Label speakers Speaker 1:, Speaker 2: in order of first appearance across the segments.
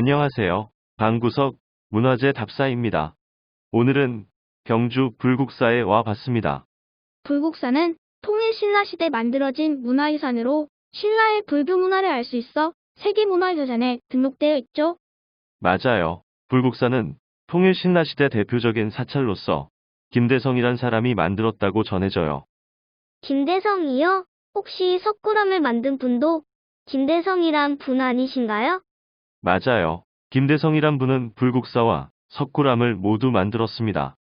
Speaker 1: 안녕하세요. 방구석 문화재 답사입니다. 오늘은 경주 불국사에 와 봤습니다.
Speaker 2: 불국사는 통일신라시대 만들어진 문화유산으로 신라의 불교 문화를 알 수 있어 세계문화유산에 등록되어 있죠.
Speaker 1: 맞아요. 불국사는 통일신라시대 대표적인 사찰로서 김대성이란 사람이 만들었다고 전해져요.
Speaker 3: 김대성이요? 혹시 석굴암을 만든 분도 김대성이란 분 아니신가요?
Speaker 1: 맞아요. 김대성이란 분은 불국사와 석굴암을 모두 만들었습니다.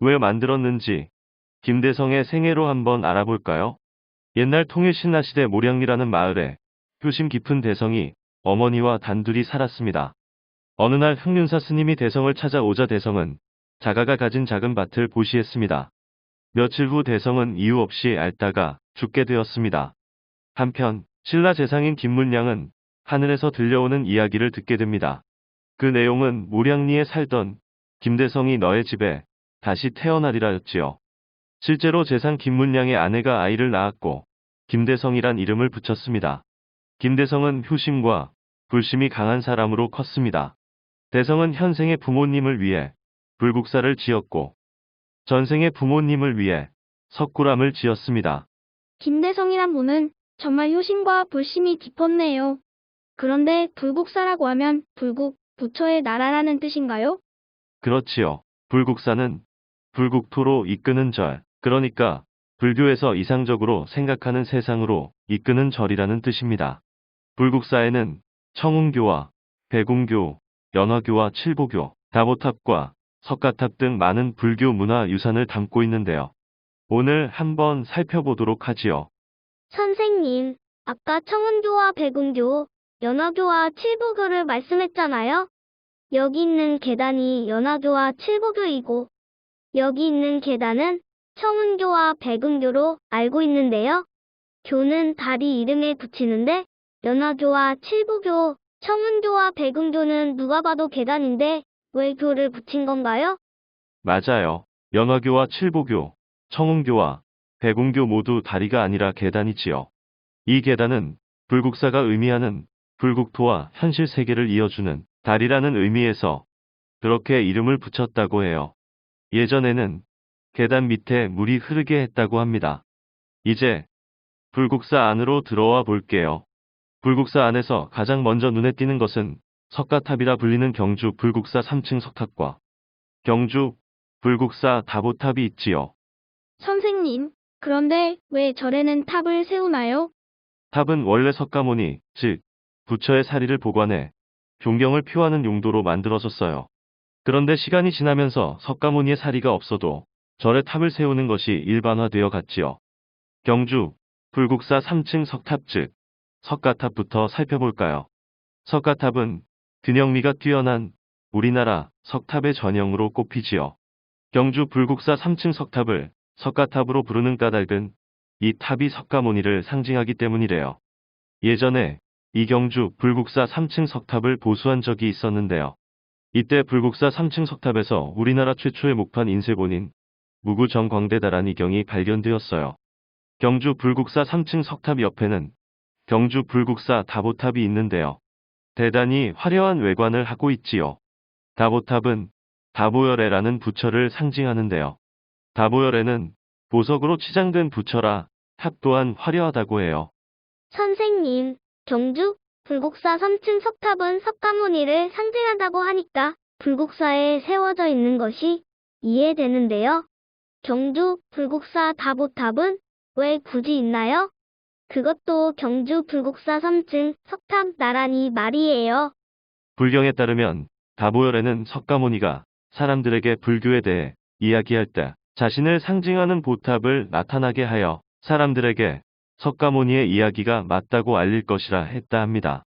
Speaker 1: 왜 만들었는지 김대성의 생애로 한번 알아볼까요? 옛날 통일신라시대 모량리라는 마을에 효심 깊은 대성이 어머니와 단둘이 살았습니다. 어느 날 흥륜사 스님이 대성을 찾아오자 대성은 자가가 가진 작은 밭을 보시했습니다. 며칠 후 대성은 이유 없이 앓다가 죽게 되었습니다. 한편 신라 재상인 김문량은 하늘에서 들려오는 이야기를 듣게 됩니다. 그 내용은 모량리에 살던 김대성이 너의 집에 다시 태어나리라였지요. 실제로 재상 김문량의 아내가 아이를 낳았고 김대성이란 이름을 붙였습니다. 김대성은 효심과 불심이 강한 사람으로 컸습니다. 대성은 현생의 부모님을 위해 불국사를 지었고 전생의 부모님을 위해 석굴암을 지었습니다.
Speaker 2: 김대성이란 분은 정말 효심과 불심이 깊었네요. 그런데 불국사라고 하면 불국, 부처의 나라라는 뜻인가요?
Speaker 1: 그렇지요. 불국사는 불국토로 이끄는 절, 그러니까 불교에서 이상적으로 생각하는 세상으로 이끄는 절이라는 뜻입니다. 불국사에는 청운교와 백운교, 연화교와 칠보교, 다보탑과 석가탑 등 많은 불교 문화 유산을 담고 있는데요. 오늘 한번 살펴보도록 하지요.
Speaker 3: 선생님, 아까 청운교와 백운교, 연화교와 칠보교를 말씀했잖아요? 여기 있는 계단이 연화교와 칠보교이고, 여기 있는 계단은 청운교와 백운교로 알고 있는데요. 교는 다리 이름에 붙이는데, 연화교와 칠보교, 청운교와 백운교는 누가 봐도 계단인데, 왜 교를 붙인 건가요?
Speaker 1: 맞아요. 연화교와 칠보교, 청운교와 백운교 모두 다리가 아니라 계단이지요. 이 계단은 불국사가 의미하는 불국토와 현실 세계를 이어주는 다리라는 의미에서 그렇게 이름을 붙였다고 해요. 예전에는 계단 밑에 물이 흐르게 했다고 합니다. 이제 불국사 안으로 들어와 볼게요. 불국사 안에서 가장 먼저 눈에 띄는 것은 석가탑이라 불리는 경주 불국사 3층 석탑과 경주 불국사 다보탑이 있지요.
Speaker 2: 선생님, 그런데 왜 절에는 탑을 세우나요?
Speaker 1: 탑은 원래 석가모니, 즉 부처의 사리를 보관해 존경을 표하는 용도로 만들어졌어요. 그런데 시간이 지나면서 석가모니의 사리가 없어도 절에 탑을 세우는 것이 일반화되어 갔지요. 경주 불국사 3층 석탑 즉 석가탑부터 살펴볼까요? 석가탑은 균형미가 뛰어난 우리나라 석탑의 전형으로 꼽히지요. 경주 불국사 3층 석탑을 석가탑으로 부르는 까닭은 이 탑이 석가모니를 상징하기 때문이래요. 예전에 이 경주 불국사 3층 석탑을 보수한 적이 있었는데요. 이때 불국사 3층 석탑에서 우리나라 최초의 목판 인쇄본인 무구정광대다란 이경이 발견되었어요. 경주 불국사 3층 석탑 옆에는 경주 불국사 다보탑이 있는데요. 대단히 화려한 외관을 하고 있지요. 다보탑은 다보열애라는 부처를 상징하는데요. 다보열애는 보석으로 치장된 부처라 탑 또한 화려하다고 해요.
Speaker 3: 선생님, 경주 불국사 3층 석탑은 석가모니를 상징한다고 하니까 불국사에 세워져 있는 것이 이해되는데요. 경주 불국사 다보탑은 왜 굳이 있나요? 그것도 경주 불국사 3층 석탑 나란히 말이에요.
Speaker 1: 불경에 따르면 다보열애는 석가모니가 사람들에게 불교에 대해 이야기할 때 자신을 상징하는 보탑을 나타나게 하여 사람들에게 석가모니의 이야기가 맞다고 알릴 것이라 했다 합니다.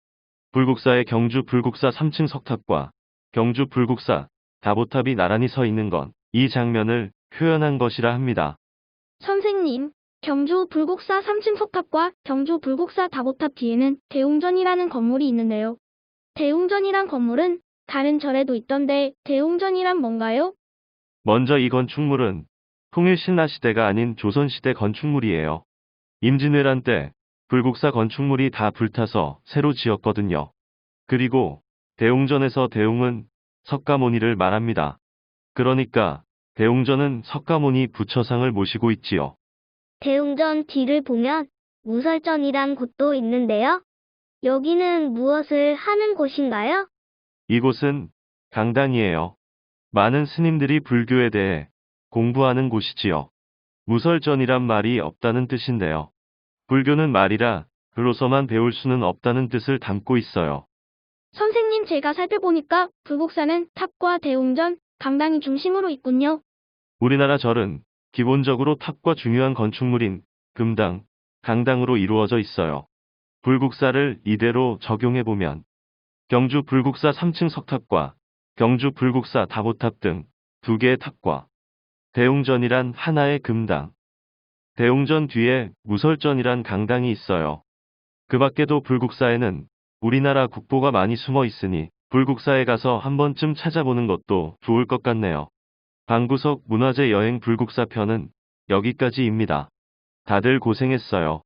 Speaker 1: 불국사의 경주 불국사 3층 석탑과 경주 불국사 다보탑이 나란히 서 있는 건 이 장면을 표현한 것이라 합니다.
Speaker 2: 선생님, 경주 불국사 3층 석탑과 경주 불국사 다보탑 뒤에는 대웅전이라는 건물이 있는데요. 대웅전이란 건물은 다른 절에도 있던데 대웅전이란 뭔가요?
Speaker 1: 먼저 이 건축물은 통일신라시대가 아닌 조선시대 건축물이에요. 임진왜란 때 불국사 건축물이 다 불타서 새로 지었거든요. 그리고 대웅전에서 대웅은 석가모니를 말합니다. 그러니까 대웅전은 석가모니 부처상을 모시고 있지요.
Speaker 3: 대웅전 뒤를 보면 무설전이란 곳도 있는데요. 여기는 무엇을 하는 곳인가요?
Speaker 1: 이곳은 강당이에요. 많은 스님들이 불교에 대해 공부하는 곳이지요. 무설전이란 말이 없다는 뜻인데요. 불교는 말이라 글로서만 배울 수는 없다는 뜻을 담고 있어요.
Speaker 2: 선생님, 제가 살펴보니까 불국사는 탑과 대웅전, 강당이 중심으로 있군요.
Speaker 1: 우리나라 절은 기본적으로 탑과 중요한 건축물인 금당, 강당으로 이루어져 있어요. 불국사를 이대로 적용해보면 경주 불국사 3층 석탑과 경주 불국사 다보탑 등 두 개의 탑과 대웅전이란 하나의 금당, 대웅전 뒤에 무설전이란 강당이 있어요. 그 밖에도 불국사에는 우리나라 국보가 많이 숨어 있으니 불국사에 가서 한 번쯤 찾아보는 것도 좋을 것 같네요. 방구석 문화재 여행 불국사 편은 여기까지입니다. 다들 고생했어요.